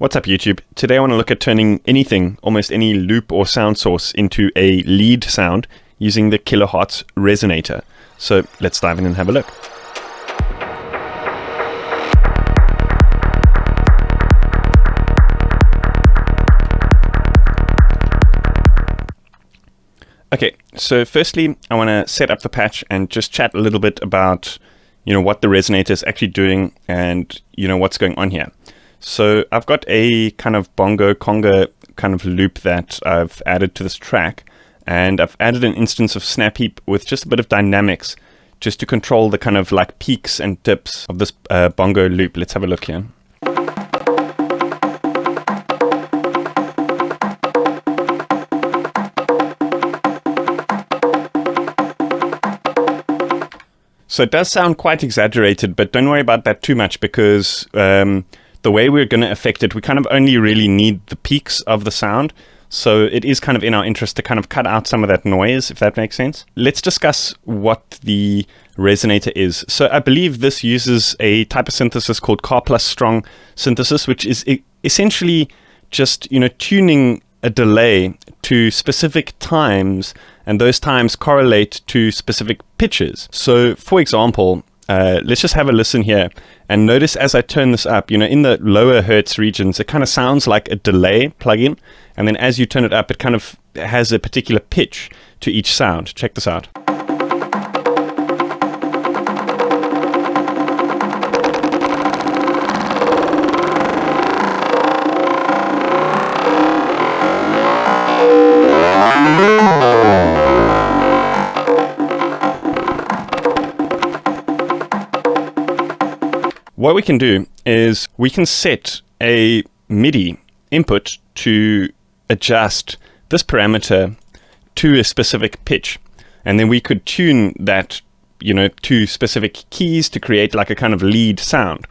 What's up YouTube? Today I want to look at turning anything, almost any loop or sound source, into a lead sound using the Kilohearts Resonator. So let's dive in and have a look. Okay, so firstly I want to set up the patch and just chat a little bit about what the resonator is actually doing and what's going on here. So I've got a kind of bongo conga kind of loop that I've added to this track, and I've added an instance of snap heap with just a bit of dynamics just to control the kind of like peaks and dips of this bongo loop. Let's have a look here. So it does sound quite exaggerated, but don't worry about that too much, because the way we're going to affect it, we kind of only really need the peaks of the sound. So it is kind of in our interest to kind of cut out some of that noise, if that makes sense. Let's discuss what the resonator is. So I believe this uses a type of synthesis called Car plus strong synthesis, which is essentially just, tuning a delay to specific times, and those times correlate to specific pitches. So for example, let's just have a listen here and notice as I turn this up, in the lower hertz regions, it kind of sounds like a delay plugin. And then as you turn it up, it kind of has a particular pitch to each sound. Check this out. What we can do is we can set a MIDI input to adjust this parameter to a specific pitch. And then we could tune that, to specific keys to create like a kind of lead sound.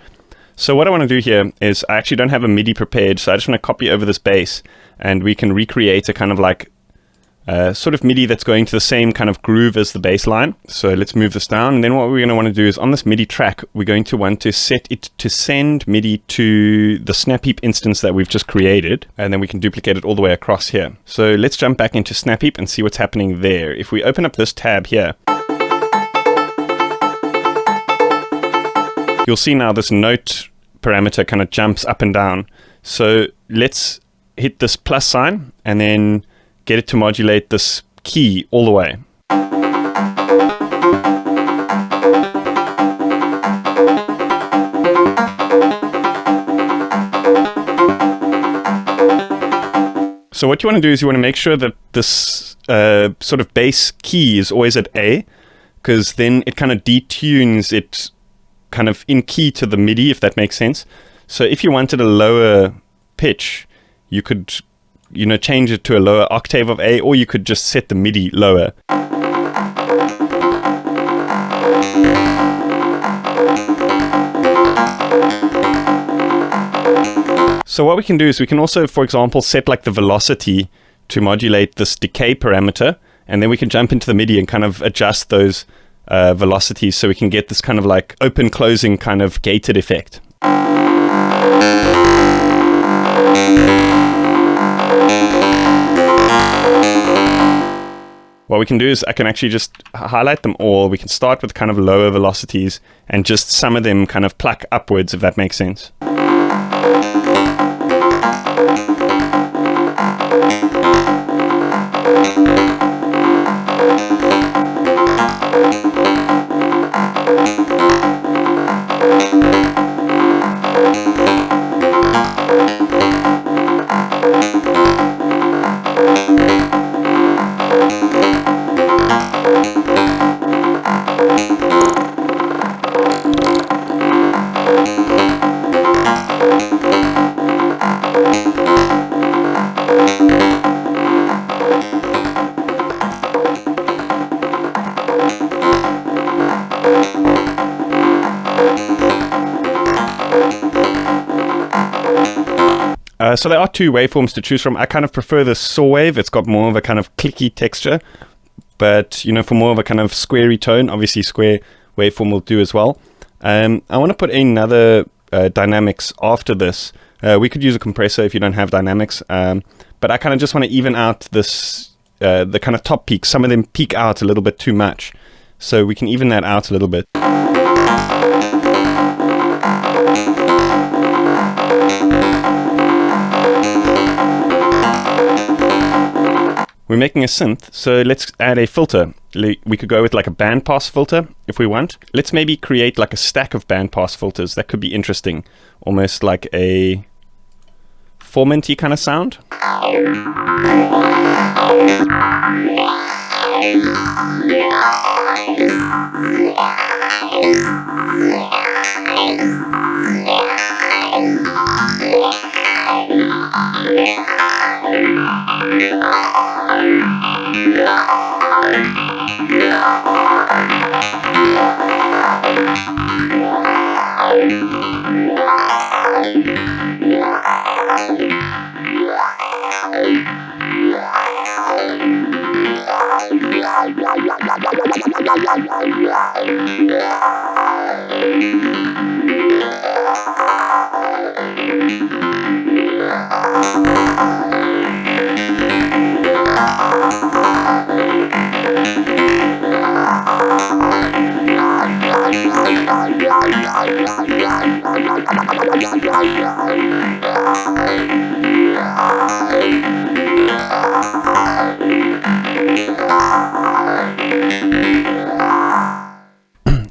So what I want to do here is I actually don't have a MIDI prepared, so I just want to copy over this bass, and we can recreate a kind of like sort of MIDI that's going to the same kind of groove as the bass line. So let's move this down, and then what we're going to want to do is on this MIDI track, we're going to want to set it to send MIDI to the snap heap instance that we've just created, and then we can duplicate it all the way across here. So let's jump back into snap heap and see what's happening there. If we open up this tab here, you'll see now this note parameter kind of jumps up and down. So let's hit this plus sign and then get it to modulate this key all the way. So what you want to do is you want to make sure that this sort of bass key is always at A, because then it kind of detunes it kind of in key to the MIDI, if that makes sense. So if you wanted a lower pitch, you could change it to a lower octave of A, or you could just set the MIDI lower. So what we can do is we can also, for example, set like the velocity to modulate this decay parameter, and then we can jump into the MIDI and kind of adjust those velocities so we can get this kind of like open closing kind of gated effect. What we can do is I can actually just highlight them all. We can start with kind of lower velocities and just some of them kind of pluck upwards, if that makes sense. So there are two waveforms to choose from. I kind of prefer the saw wave. It's got more of a kind of clicky texture, but for more of a kind of squarey tone, obviously square waveform will do as well. I want to put another dynamics after this We could use a compressor if you don't have dynamics, but I kind of just want to even out this, the kind of top peaks. Some of them peak out a little bit too much, so we can even that out a little bit. We're making a synth, so let's add a filter. We could go with like a bandpass filter if we want. Let's maybe create like a stack of bandpass filters. That could be interesting. Almost like a formant-y kind of sound.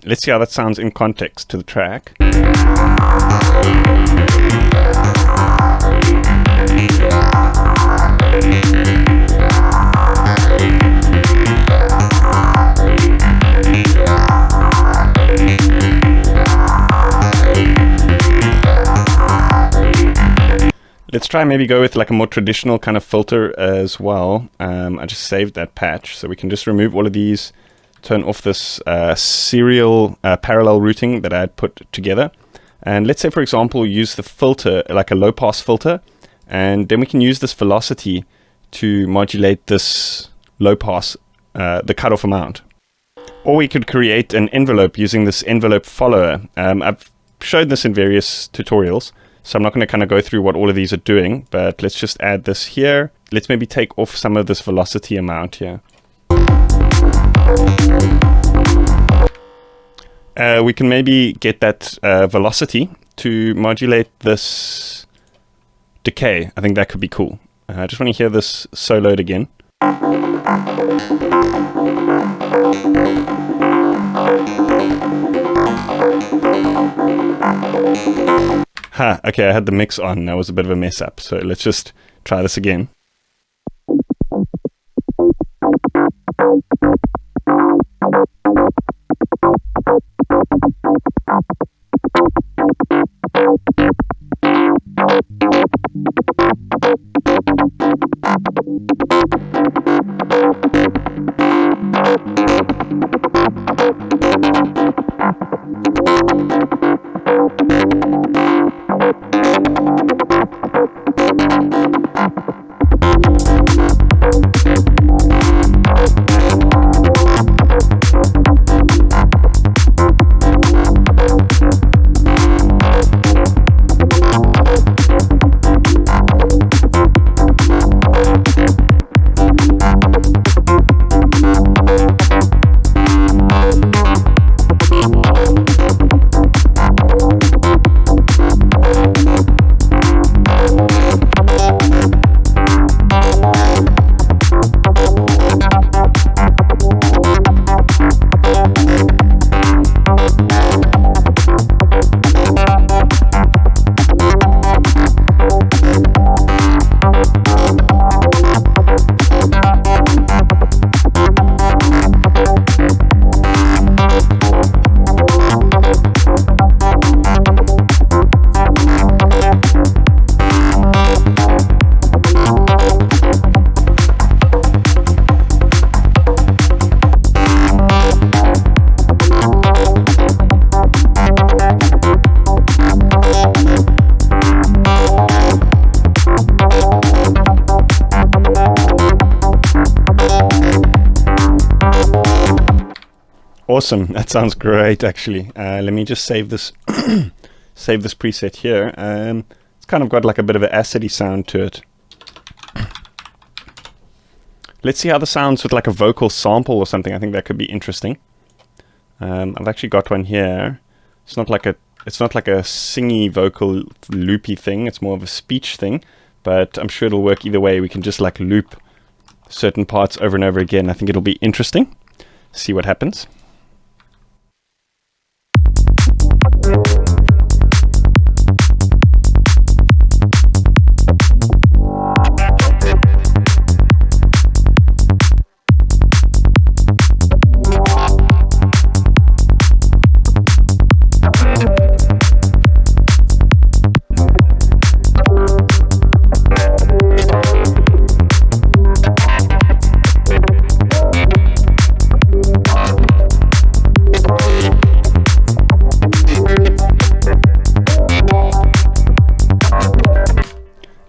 Let's see how that sounds in context to the track. Let's try maybe go with like a more traditional kind of filter as well. I just saved that patch, so we can just remove all of these, turn off this serial parallel routing that I had put together. And let's say, for example, use the filter, like a low pass filter, and then we can use this velocity to modulate this low pass, the cutoff amount. Or we could create an envelope using this envelope follower. I've showed this in various tutorials, so I'm not going to kind of go through what all of these are doing, but let's just add this here. Let's maybe take off some of this velocity amount here. We can maybe get that velocity to modulate this decay. I think that could be cool. I just want to hear this soloed again. Okay, I had the mix on. That was a bit of a mess up. So let's just try this again. Awesome, that sounds great actually. Let me just save this save this preset here. It's kind of got like a bit of an acidy sound to it. Let's see how this sounds with like a vocal sample or something. I think that could be interesting. I've actually got one here. It's not like a singy vocal loopy thing. It's more of a speech thing, but I'm sure it'll work either way. We can just like loop certain parts over and over again. I think it'll be interesting. See what happens.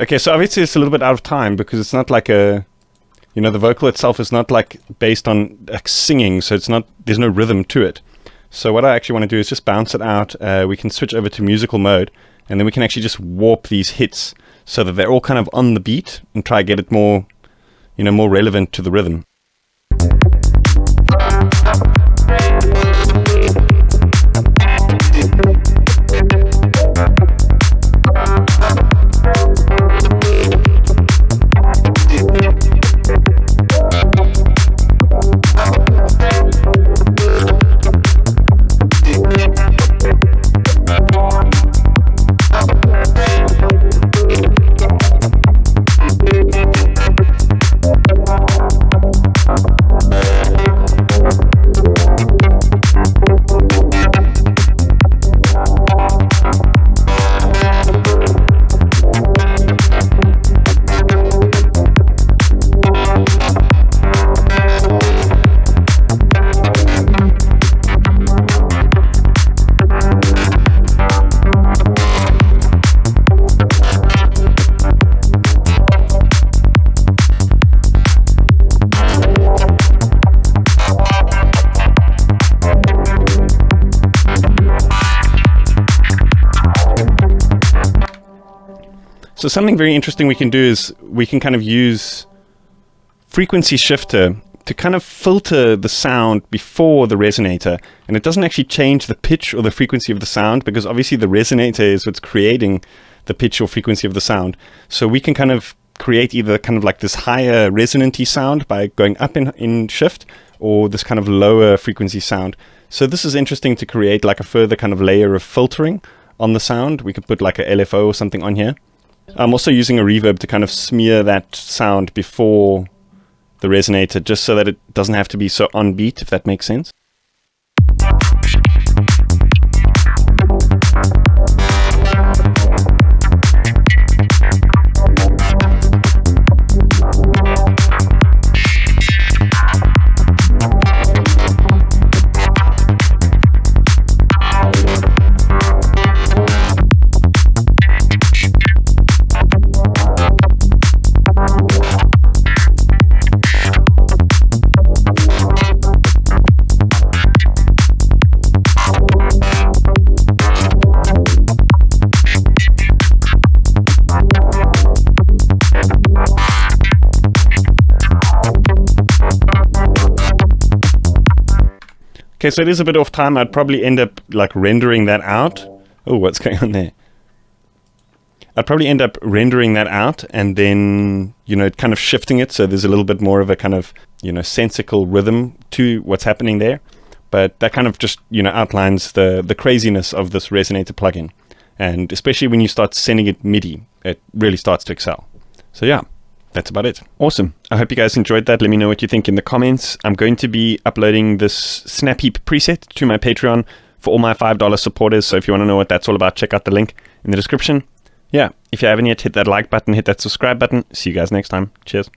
Okay, so obviously it's a little bit out of time because it's not like a, you know, the vocal itself is not like based on like singing, so it's not, there's no rhythm to it. So what I actually want to do is just bounce it out. We can switch over to musical mode, and then we can actually just warp these hits so that they're all kind of on the beat and try to get it more, you know, more relevant to the rhythm. So something very interesting we can do is we can kind of use frequency shifter to kind of filter the sound before the resonator, and it doesn't actually change the pitch or the frequency of the sound, because obviously the resonator is what's creating the pitch or frequency of the sound. So we can kind of create either kind of like this higher resonancy sound by going up in shift, or this kind of lower frequency sound. So this is interesting to create like a further kind of layer of filtering on the sound. We could put like a LFO or something on here. I'm also using a reverb to kind of smear that sound before the resonator, just so that it doesn't have to be so on beat, if that makes sense. Okay, so it is a bit off time. I'd probably end up like rendering that out. Oh, what's going on there? I'd probably end up rendering that out and then, you know, kind of shifting it so there's a little bit more of a kind of, you know, sensical rhythm to what's happening there. But that kind of just, you know, outlines the craziness of this resonator plugin. And especially when you start sending it MIDI, it really starts to excel. So yeah. That's about it. Awesome. I hope you guys enjoyed that. Let me know what you think in the comments. I'm going to be uploading this Snap Heap preset to my Patreon for all my $5 supporters. So if you want to know what that's all about, check out the link in the description. Yeah, if you haven't yet, hit that like button, hit that subscribe button. See you guys next time. Cheers.